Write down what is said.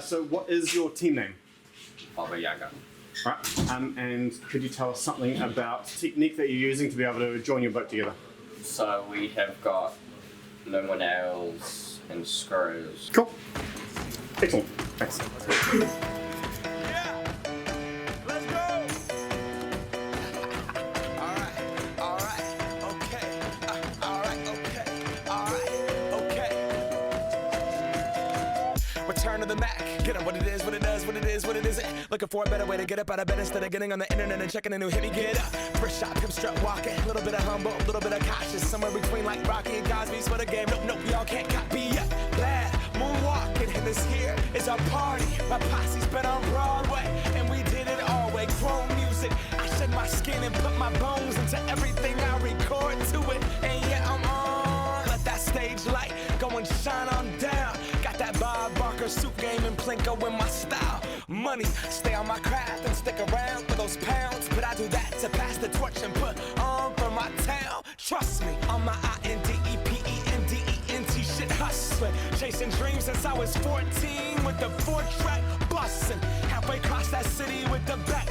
So what is your team name? Baba Yaga. Right. And could you tell us something about the technique that you're using to be able to join your boat together? So we have got normal nails and screws. Cool. Excellent. Thanks. Return to the Mac. Get up what it is, what it does, what it is, what it isn't. Looking for a better way to get up out of bed instead of getting on the internet and checking a new hit. Me get up. First shot, pimp strut walking. A little bit of humble, a little bit of cautious. Somewhere between like Rocky and Cosby's for the game. Nope, y'all can't copy yet. Glad moonwalking, and this here is our party. My posse's been on Broadway, and we did it all way. Grown music. I shed my skin and put my bones into everything I record to it. And yeah, I'm on. Let that stage light go and shine on down. Got that Bob Barker suit game and Plinko in my style. Money, stay on my craft and stick around for those pounds. But I do that to pass the torch and put on for my town. Trust me, on my INDEPENDENT shit hustling. Chasing dreams since I was 14 with the 4-track bustin'. Halfway across that city with the back.